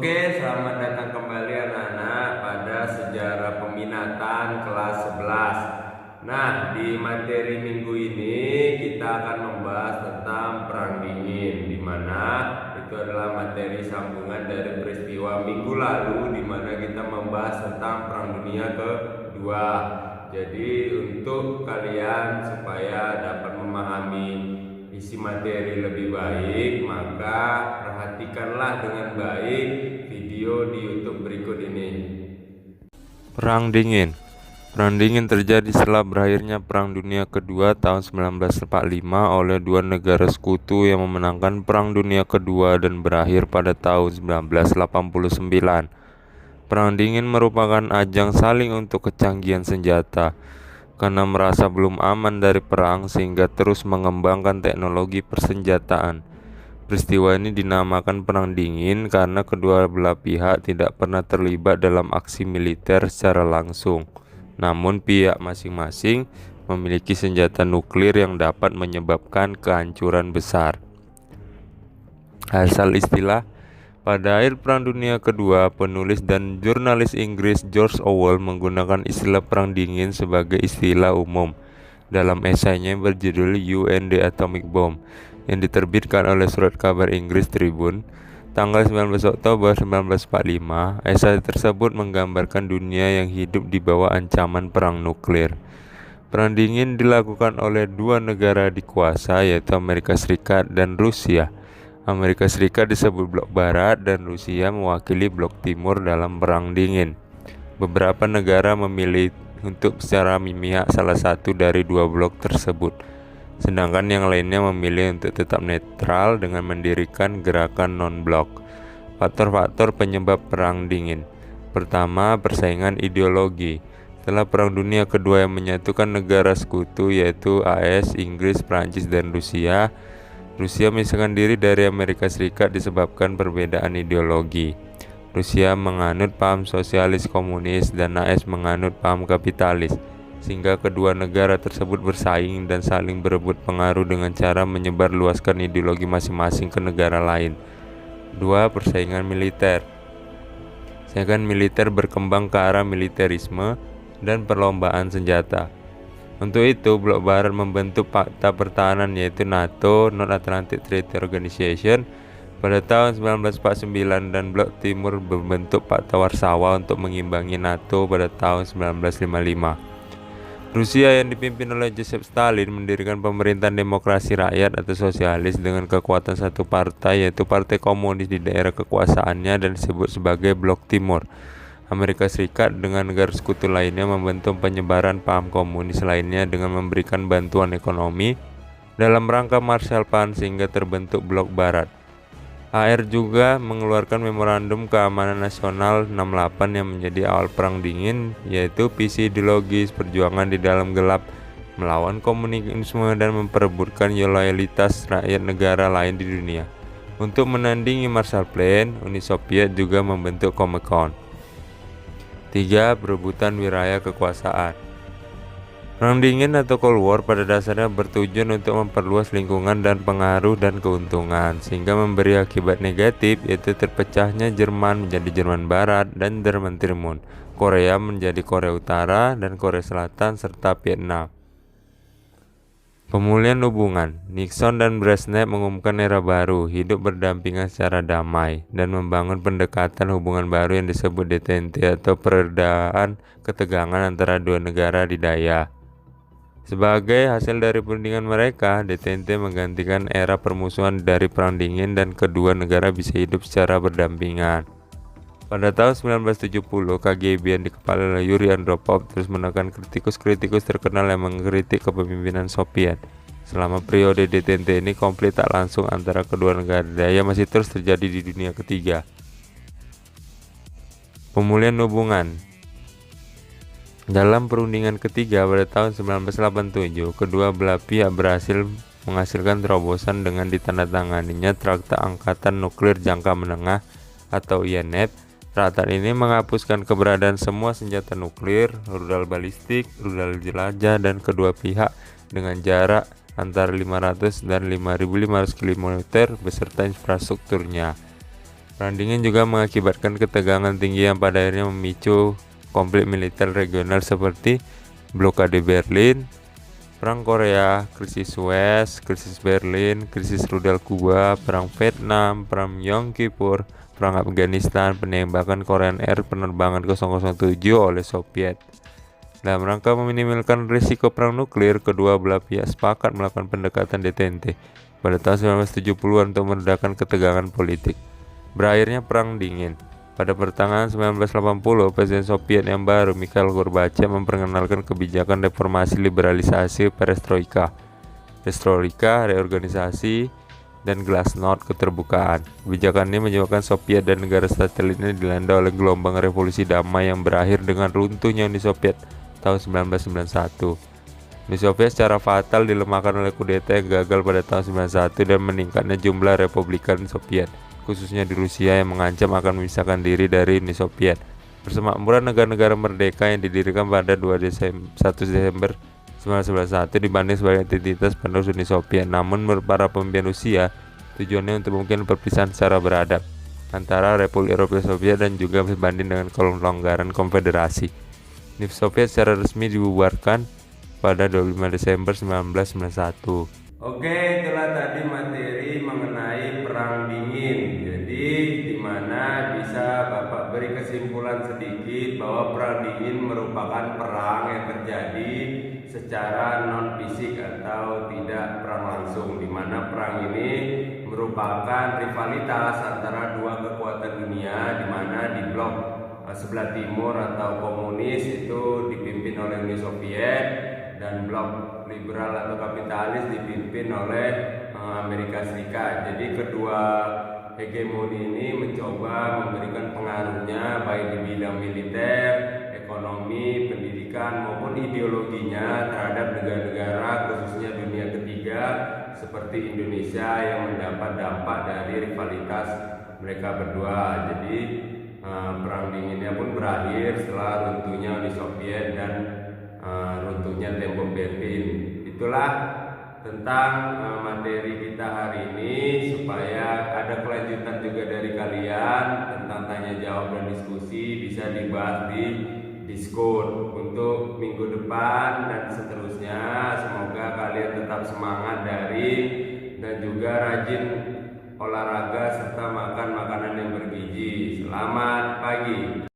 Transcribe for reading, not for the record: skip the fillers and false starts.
Oke, selamat datang kembali anak-anak pada sejarah peminatan kelas 11. Nah, di materi minggu ini kita akan membahas tentang Perang Dingin, di mana itu adalah materi sambungan dari peristiwa minggu lalu, di mana kita membahas tentang Perang Dunia Kedua. Jadi untuk kalian supaya dapat memahami isi materi lebih baik, maka perhatikanlah dengan baik video di YouTube berikut ini. Perang Dingin. Perang Dingin terjadi setelah berakhirnya Perang Dunia Kedua tahun 1945 oleh dua negara sekutu yang memenangkan Perang Dunia Kedua dan berakhir pada tahun 1989. Perang Dingin merupakan ajang saling untuk kecanggihan senjata. Karena merasa belum aman dari perang sehingga terus mengembangkan teknologi persenjataan. Peristiwa ini dinamakan Perang Dingin karena kedua belah pihak tidak pernah terlibat dalam aksi militer secara langsung. Namun pihak masing-masing memiliki senjata nuklir yang dapat menyebabkan kehancuran besar. Asal istilah. Pada akhir Perang Dunia Kedua, penulis dan jurnalis Inggris George Orwell menggunakan istilah Perang Dingin sebagai istilah umum dalam esainya yang berjudul You and the Atomic Bomb yang diterbitkan oleh surat kabar Inggris Tribune tanggal 19 Oktober 1945. Esai tersebut menggambarkan dunia yang hidup di bawah ancaman perang nuklir. Perang Dingin dilakukan oleh dua negara dikuasa, yaitu Amerika Serikat dan Rusia. Amerika Serikat disebut blok barat dan Rusia mewakili blok timur dalam Perang Dingin. Beberapa negara memilih untuk secara memihak salah satu dari dua blok tersebut, sedangkan yang lainnya memilih untuk tetap netral dengan mendirikan gerakan non-blok. Faktor-faktor penyebab Perang Dingin. Pertama, persaingan ideologi. Setelah Perang Dunia Kedua yang menyatukan negara sekutu yaitu AS, Inggris, Prancis, dan Rusia memisahkan diri dari Amerika Serikat disebabkan perbedaan ideologi. Rusia menganut paham sosialis komunis dan AS menganut paham kapitalis, sehingga kedua negara tersebut bersaing dan saling berebut pengaruh dengan cara menyebarluaskan ideologi masing-masing ke negara lain. 2. Persaingan militer. Persaingan militer berkembang ke arah militerisme dan perlombaan senjata. Untuk itu, blok barat membentuk fakta pertahanan yaitu NATO, North Atlantic Treaty Organization, pada tahun 1949 dan blok timur membentuk fakta Warsawa untuk mengimbangi NATO pada tahun 1955. Rusia yang dipimpin oleh Joseph Stalin mendirikan pemerintahan demokrasi rakyat atau sosialis dengan kekuatan satu partai yaitu Partai Komunis di daerah kekuasaannya dan disebut sebagai blok timur. Amerika Serikat dengan negara sekutu lainnya membentuk penyebaran paham komunis lainnya dengan memberikan bantuan ekonomi dalam rangka Marshall Plan sehingga terbentuk blok barat. AR juga mengeluarkan Memorandum Keamanan Nasional 68 yang menjadi awal Perang Dingin, yaitu visi ideologis perjuangan di dalam gelap melawan komunisme dan memperebutkan loyalitas rakyat negara lain di dunia. Untuk menandingi Marshall Plan, Uni Soviet juga membentuk Comecon. 3. Perebutan wilayah kekuasaan. Perang Dingin atau Cold War pada dasarnya bertujuan untuk memperluas lingkungan dan pengaruh dan keuntungan, sehingga memberi akibat negatif yaitu terpecahnya Jerman menjadi Jerman Barat dan Jerman Timur, Korea menjadi Korea Utara dan Korea Selatan serta Vietnam. Pemulihan hubungan. Nixon dan Brezhnev mengumumkan era baru, hidup berdampingan secara damai, dan membangun pendekatan hubungan baru yang disebut detente atau peredaan ketegangan antara dua negara didaya. Sebagai hasil dari perundingan mereka, detente menggantikan era permusuhan dari Perang Dingin dan kedua negara bisa hidup secara berdampingan. Pada tahun 1970, KGB yang dikepalai oleh Yuri Andropov terus menekan kritikus-kritikus terkenal yang mengkritik kepemimpinan Soviet. Selama periode detente ini, konflik tak langsung antara kedua negara daya masih terus terjadi di dunia ketiga. Pemulihan hubungan. Dalam perundingan ketiga pada tahun 1987, kedua belah pihak berhasil menghasilkan terobosan dengan ditandatanganinya Traktat Angkatan Nuklir Jangka Menengah atau INF. Traktat ini menghapuskan keberadaan semua senjata nuklir, rudal balistik, rudal jelajah, dan kedua pihak dengan jarak antara 500 dan 5.500 km beserta infrastrukturnya. Perang dingin juga mengakibatkan ketegangan tinggi yang pada akhirnya memicu konflik militer regional seperti blokade Berlin, Perang Korea, krisis Suez, krisis Berlin, krisis rudal Kuba, Perang Vietnam, Perang Yom Kippur, Perang Afghanistan, penembakan Korean Air penerbangan 007 oleh Soviet. Dalam rangka meminimalkan risiko perang nuklir, kedua belah pihak sepakat melakukan pendekatan detente pada tahun 1970-an untuk meredakan ketegangan politik. Berakhirnya Perang Dingin. Pada pertengahan 1980, Presiden Soviet yang baru, Mikhail Gorbachev, memperkenalkan kebijakan reformasi liberalisasi perestroika, reorganisasi, dan glasnost keterbukaan. Kebijakan ini menyebabkan Soviet dan negara satelitnya dilanda oleh gelombang revolusi damai yang berakhir dengan runtuhnya Uni Soviet tahun 1991. Uni Soviet secara fatal dilemahkan oleh kudeta yang gagal pada tahun 1991 dan meningkatnya jumlah Republikan Soviet, khususnya di Rusia, yang mengancam akan memisahkan diri dari Uni Soviet. Persemakmuran negara-negara merdeka yang didirikan pada 1 Desember 1991 dibanding sebagai entitas penerus Uni Soviet. Namun menurut para pemimpin Rusia, tujuannya untuk mungkin perpisahan secara beradab antara Republik Soviet dan juga berbanding dengan kelonggaran konfederasi. Uni Soviet secara resmi dibubarkan pada 25 Desember 1991. Oke, itulah tadi materi mengenai Perang Dingin. Jadi di mana bisa Bapak beri kesimpulan sedikit bahwa Perang Dingin merupakan perang yang terjadi secara non fisik atau tidak perang langsung, di mana perang ini merupakan rivalitas antara dua kekuatan dunia, di mana di blok sebelah timur atau komunis itu dipimpin oleh Uni Soviet dan blok liberal atau kapitalis dipimpin oleh Amerika Serikat. Jadi kedua hegemoni ini mencoba memberikan pengaruhnya baik di bidang militer, ekonomi, pendidikan maupun ideologinya terhadap negara-negara khususnya dunia ketiga seperti Indonesia yang mendapat dampak dari rivalitas mereka berdua. Jadi Perang Dinginnya pun berakhir setelah runtuhnya Uni Soviet dan runtuhnya tembok Berlin. Itulah tentang materi kita hari ini, supaya ada kelanjutan juga dari kalian tentang tanya jawab dan diskusi bisa dibahas di Discord untuk minggu depan dan seterusnya. Semoga kalian tetap semangat dan juga rajin olahraga serta makan makanan yang bergizi. Selamat pagi.